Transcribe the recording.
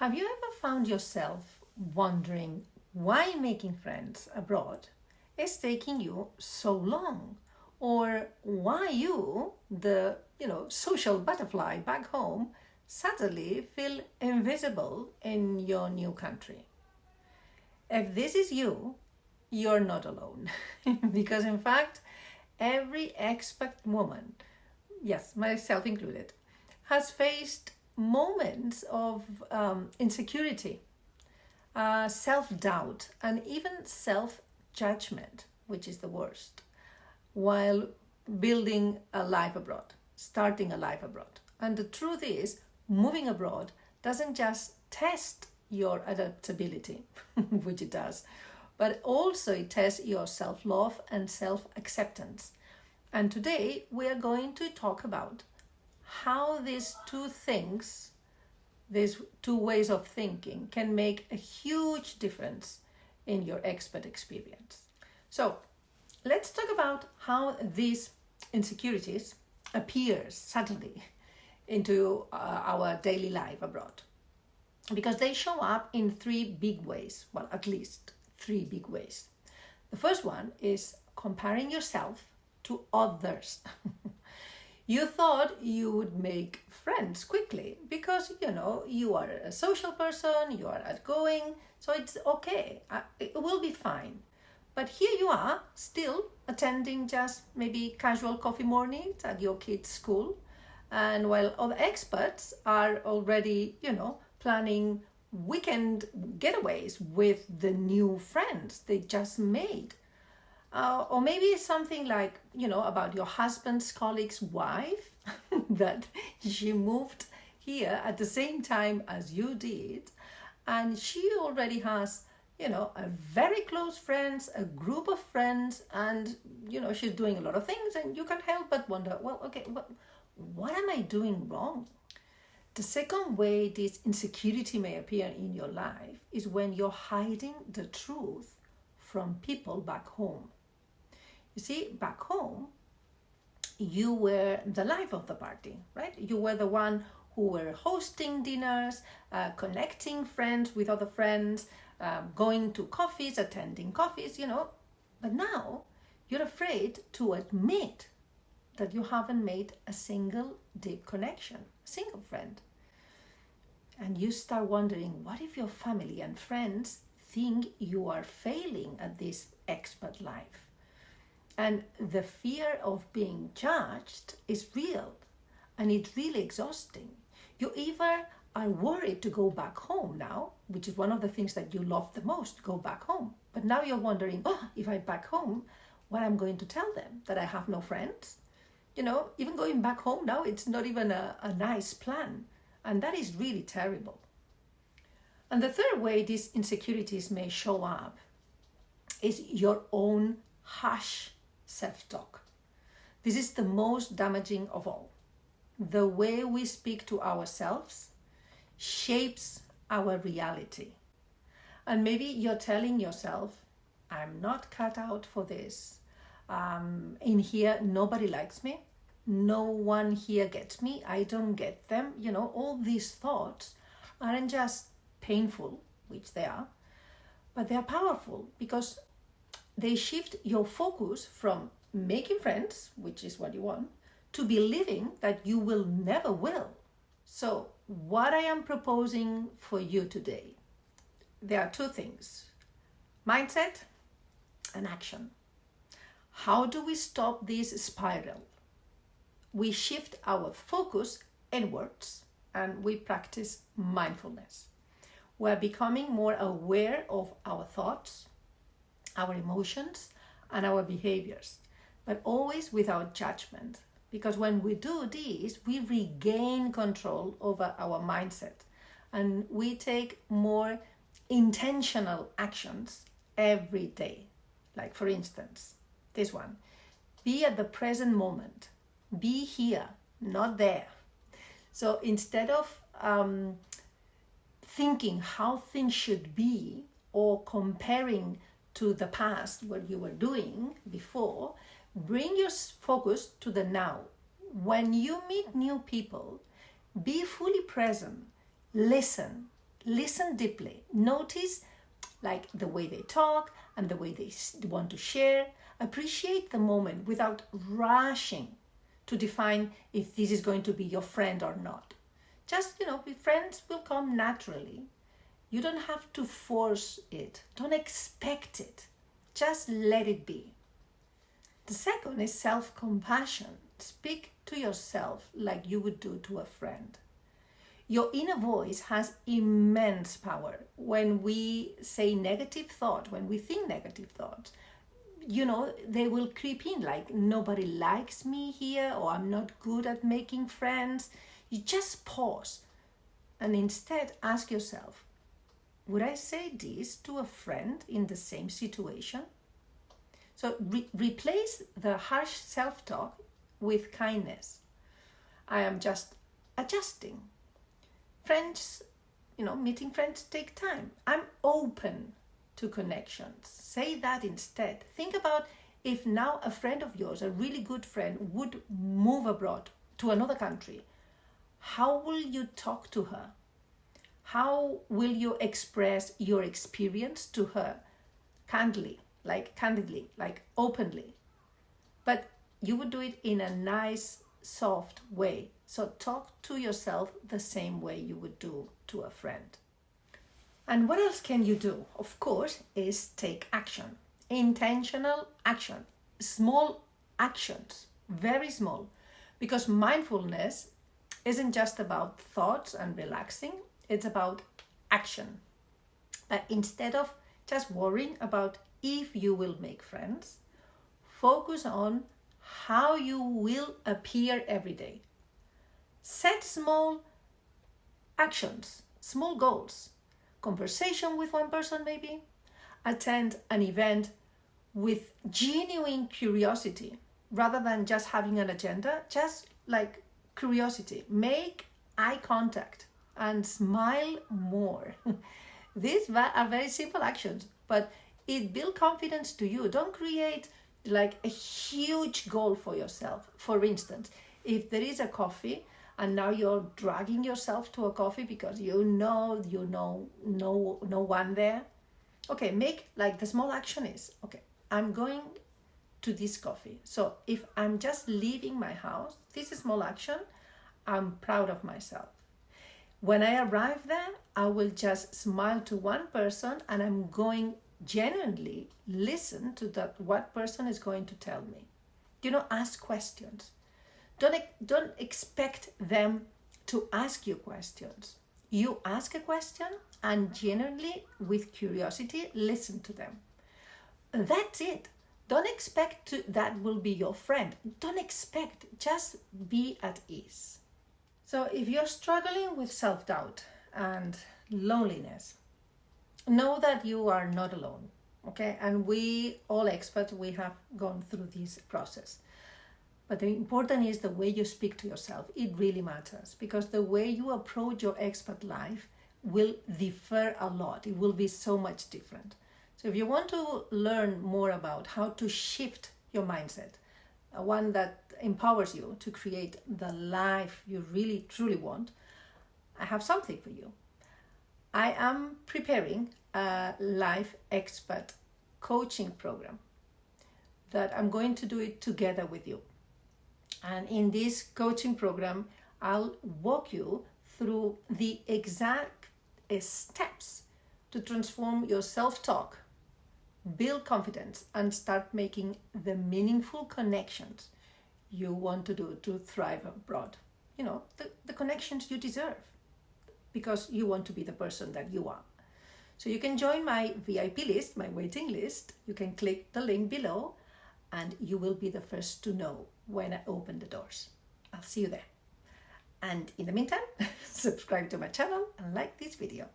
Have you ever found yourself wondering why making friends abroad is taking you so long? Or why you, the social butterfly back home, suddenly feel invisible in your new country? If this is you, you're not alone. Because in fact, every expat woman, yes, myself included, has faced moments of insecurity, self-doubt, and even self-judgment, which is the worst, while building a life abroad, starting a life abroad. And the truth is, moving abroad doesn't just test your adaptability, which it does, but also it tests your self-love and self-acceptance. And today we are going to talk about how these two things, these two ways of thinking, can make a huge difference in your expat experience. So let's talk about how these insecurities appear suddenly into our daily life abroad. Because they show up in three big ways, well, at least three big ways. The first one is comparing yourself to others. You thought you would make friends quickly because, you are a social person, you are outgoing, so it's okay, it will be fine. But here you are, still attending just maybe casual coffee mornings at your kids' school, and while other expats are already, planning weekend getaways with the new friends they just made. Or maybe something like, about your husband's colleague's wife, that she moved here at the same time as you did, and she already has, a very close friends, a group of friends, and, she's doing a lot of things, and you can't help but wonder, well, okay, what am I doing wrong? The second way this insecurity may appear in your life is when you're hiding the truth from people back home. You see, back home, you were the life of the party, right? You were the one who were hosting dinners, connecting friends with other friends, going to coffees, attending coffees, But now you're afraid to admit that you haven't made a single deep connection, a single friend. And you start wondering, what if your family and friends think you are failing at this expat life? And the fear of being judged is real, and it's really exhausting. You either are worried to go back home now, which is one of the things that you love the most, go back home. But now you're wondering, if I'm back home, what I'm going to tell them? That I have no friends? Even going back home now, it's not even a nice plan. And that is really terrible. And the third way these insecurities may show up is your own harsh self-talk. This is the most damaging of all. The way we speak to ourselves shapes our reality. And maybe you're telling yourself, I'm not cut out for this. In here, nobody likes me. No one here gets me. I don't get them. All these thoughts aren't just painful, which they are, but they are powerful because they shift your focus from making friends, which is what you want, to believing that you will never will. So what I am proposing for you today, there are two things: mindset and action. How do we stop this spiral? We shift our focus inwards and we practice mindfulness. We're becoming more aware of our thoughts, our emotions, and our behaviors, but always without judgment. Because when we do this, we regain control over our mindset and we take more intentional actions every day. Like, for instance, this one: be at the present moment. Be here, not there. So instead of thinking how things should be or comparing to the past, what you were doing before, bring your focus to the now. When you meet new people, be fully present, listen, Listen deeply. Notice like the way they talk and the way they want to share. Appreciate the moment without rushing to define if this is going to be your friend or not. Just, friends will come naturally. You don't have to force it. Don't expect it. Just let it be. The second is self-compassion. Speak to yourself like you would do to a friend. Your inner voice has immense power. When we say negative thought, when we think negative thoughts, they will creep in like nobody likes me here, or I'm not good at making friends. You just pause and instead ask yourself, would I say this to a friend in the same situation? So replace the harsh self-talk with kindness. I am just adjusting. Friends, meeting friends take time. I'm open to connections. Say that instead. Think about if now a friend of yours, a really good friend, would move abroad to another country. How will you talk to her? How will you express your experience to her? Candidly, like openly. But you would do it in a nice, soft way. So talk to yourself the same way you would do to a friend. And what else can you do? Of course, is take action. Intentional action. Small actions. Very small. Because mindfulness isn't just about thoughts and relaxing. It's about action. But instead of just worrying about if you will make friends, focus on how you will appear every day. Set small actions, small goals. Conversation with one person maybe. Attend an event with genuine curiosity rather than just having an agenda, just like curiosity. Make eye contact and smile more. These are very simple actions, but it builds confidence to you. Don't create like a huge goal for yourself. For instance, if there is a coffee and now you're dragging yourself to a coffee because you know no one there. Okay, make like the small action is, okay, I'm going to this coffee. So if I'm just leaving my house, this is small action, I'm proud of myself. When I arrive there, I will just smile to one person and I'm going genuinely listen to what person is going to tell me. Ask questions. Don't expect them to ask you questions. You ask a question and genuinely, with curiosity, listen to them. That's it. Don't expect that will be your friend. Don't expect. Just be at ease. So if you're struggling with self-doubt and loneliness, know that you are not alone. Okay? And we, all experts, we have gone through this process. But the important is the way you speak to yourself. It really matters because the way you approach your expat life will differ a lot. It will be so much different. So if you want to learn more about how to shift your mindset, one that empowers you to create the life you really truly want, I have something for you. I am preparing a life expat coaching program that I'm going to do it together with you. And in this coaching program, I'll walk you through the exact steps to transform your self-talk, build confidence, and start making the meaningful connections you want to do to thrive abroad. The connections you deserve because you want to be the person that you are. So you can join my VIP list, my waiting list. You can click the link below and you will be the first to know when I open the doors. I'll see you there. And in the meantime, subscribe to my channel and like this video.